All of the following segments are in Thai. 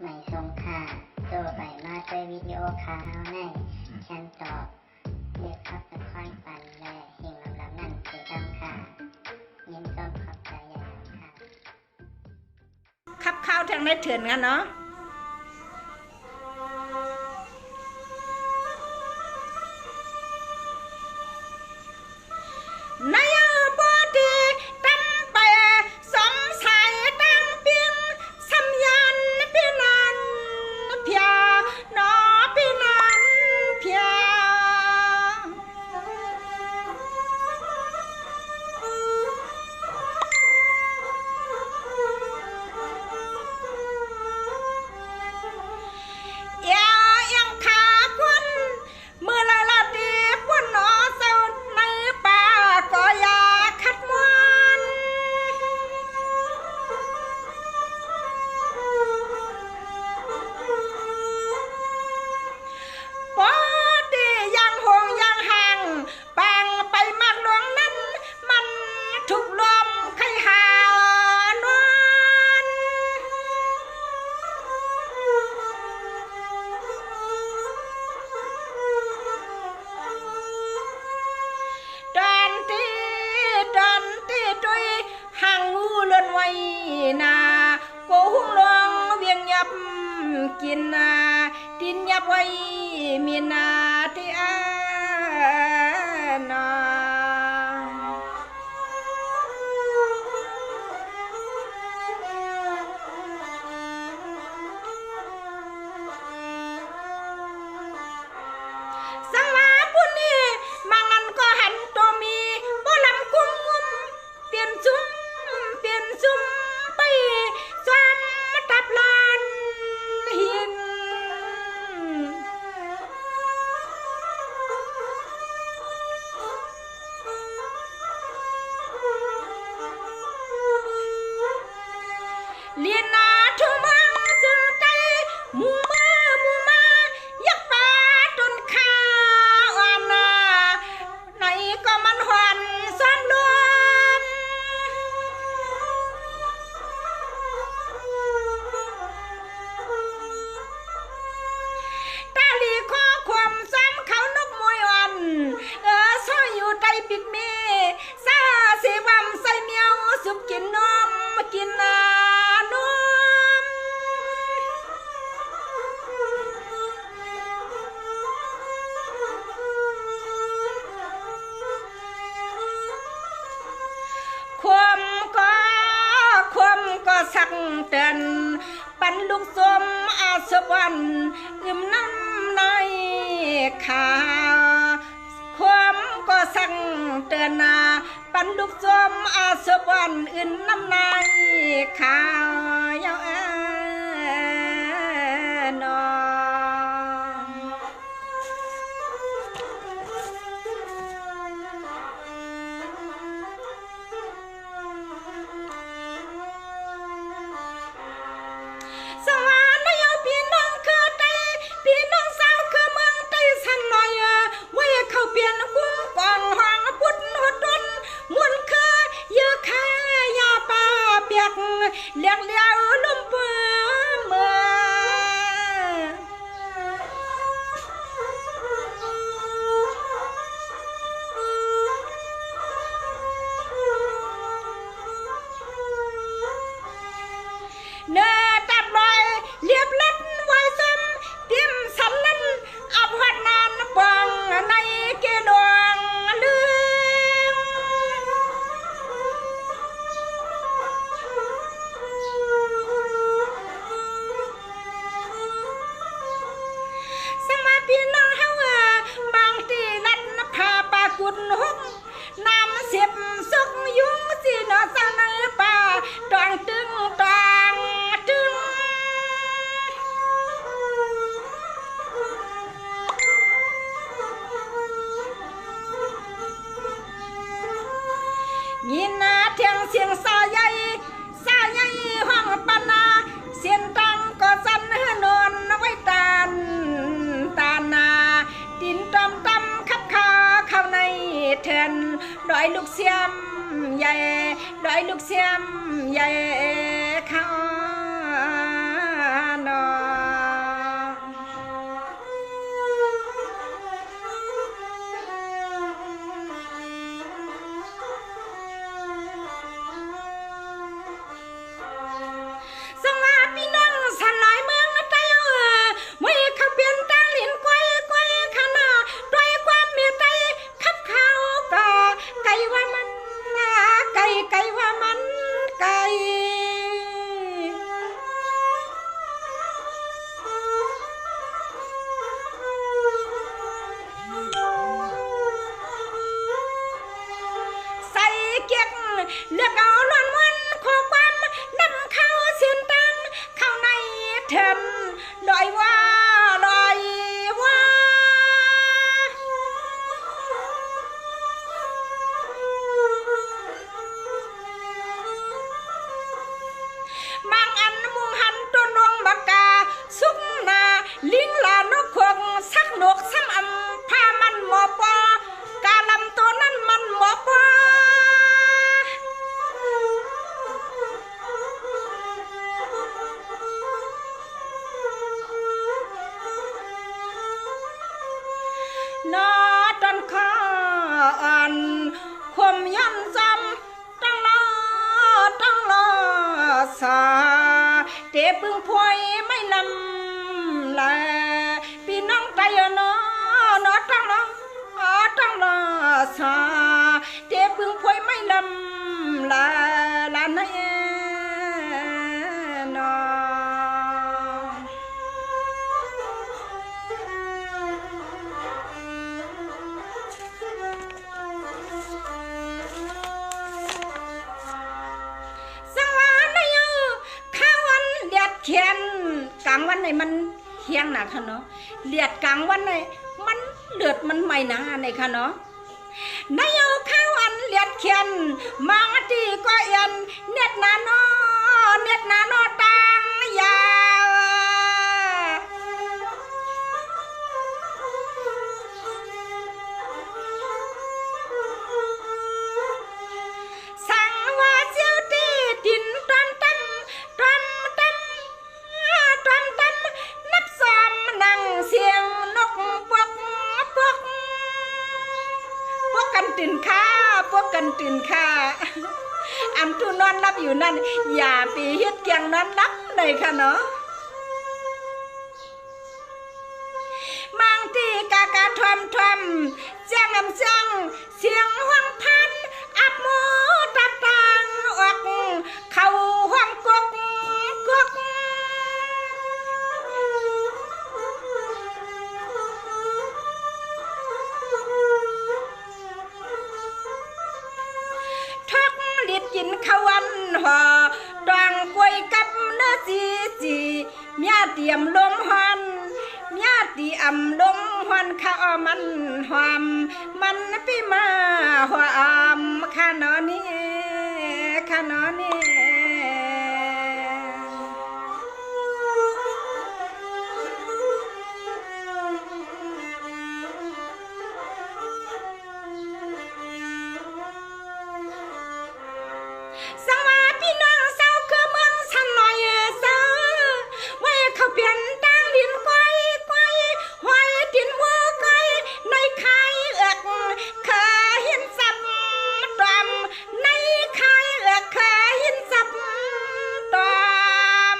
ไม่ทรงค่าตัวใบมาด้วยวิดีโอคาเอาในแคนตอบเรียกพักตะค่อยปันและหิ่งลำนั่นคือดำค่ะยินต้นขอบใจใหญ่ค่ะขับข้าวทางได้เถื่อนกันเนาะนายบดีตั้มไปสมสายตั้งเปียงสัมยันพี่นันเพียนอพี่นันเพียยังขาคุณเมื่อไรละดีพุ่นหนอเศร้าในป่าก็อยาขัดมวนปอดียังห่วงยังห่างปังไปมากหลวงนั้นมันถูกลมใครหานวนดันตีตุยห่างงูเลื่อนไว้นาโกหุ่งลองเวียงยับกินนาดินยับไว้มีนาที่อานาสังลาปุนีมังงันก็หันตัวมีบ่ลำกุ้มงุมเปลี่ยนซุ้มไปซ้ำตับลานหินเลียนนาทุมังสึงใจมูมายักป่าต้นข้าวอานาไหนก็มันหวันซ้ำรวมตาลีข้อความซ้ำเขานกมวยอ่อนซ่อยอยู่ใต้ปิกเมซาเสวมใส่เมียวสุบกินนมกินนานมความก็สักเตือนปันลูกสมอาสวรรค์อึมน้ำในขาความก็สักเตือนนาปันลูกสมอาสวรรค์อึมน้ำในขายาวนอสวรรค์นายพี่น้องคือไตพี่น้องสาวคือเมืองไตสันหน่อยไว้เขาเปลี่ยนกุ้งกองห้องพุทธหดนมุนคือเยอะแค่ยาป่าเปียกเลี้ยงลุ่มเปื้อเมื่อเนื้อตับลอยเรียบลัดไว้ซ้ำเตรียมสันลันอับหัดนานปังในเกดวงลืมสมาพี่น้องเฮาบางทีนัดพาปากุดหุบน้ำเสียบสุกยุ่งสินอสาวในป่าตองตึงยินนาเทียงเสียงสายใหญ่ห้องปนาเสียงตังก็สั่นนอนไว้ตานาดินตอมขับขาเข้าในเถื่อนดอยลูกเสียมใหญ่ดอยลูกเสียมใหญ่ข้านอน เถินลอยว่าลอยว่ามังอันมุงหันตัวนงบักกาสุกนาลิงลานกคงสักนกซ้ำอำพามันหมอปอกาลำตัวนั้นมันหมอปอนอตอนคอนคมยันจำตั้งรอสาเตะปึงพวยไม่ลำละพี่น้องใจเนาะตั้งรอสาเตะปึงพวยไม่ลำละละนะเนาะเขียนกลางวันไหนมันเคียงหนักค่ะเนาะเลียดกลางวันไหนมันเลือดมันไม่หนาในค่ะเนาะนายเอาข้าวอันเลียดเขียนมังตีก็เอียนเน็ดนาโนตังยาวสั่งว่าเจ้าตีดินตอนตั้มนับซ้ำนั่งเสียงนกพวกกันตื่นข้าอันทูนอนรับอยู่นั่นอย่าปีเฮ็ดเกียงนอนรับเลยค่ะเนาะมังตีกากาทอมแจ้งอำจังเสียงห้องพันอับโมตับตังออกเข้าห้องกกกินข้าววันห่อดองกล้วยกับเนื้อจีเมียเตรียมลมฮอนข้าวมันหอมมันพี่มาหอมข้าน้อนี่สังว่าพี่น้องสาวคือเมืองฉันหน่อยเสือไว้เขาเปลี่ยนตั้งดินก้อยหอยดินวัวก้อยในคายเอือกเคยเห็นสับตอมในคายเอือกเคยเห็นสับตอม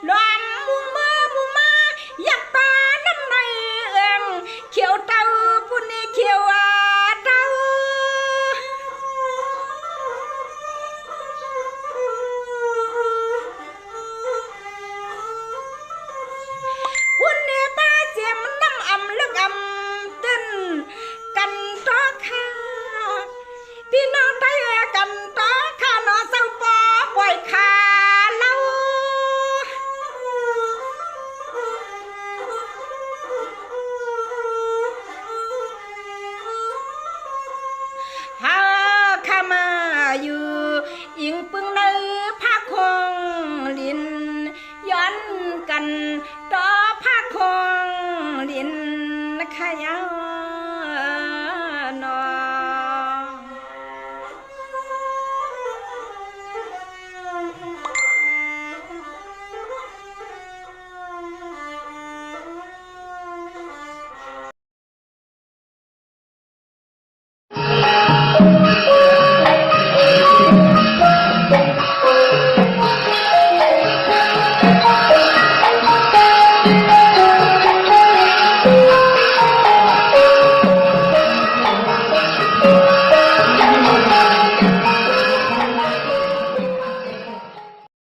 ลมมุมาอยากปาน้ำในเอืองเขียวเต้าปุ่นนี่เขียวเต้าปุ่นนี่ป้าเจียมน้ำอ่ำลึกอ่ำตึ้นกันต่อข้าพี่น้องไทยกันต่อข้าน้อเศร้าปอปล่อยขาเล่าหาข้ามาอยู่อิงปึงในภาคคงลินย้อนกันต่อภาคคงลินขยานอ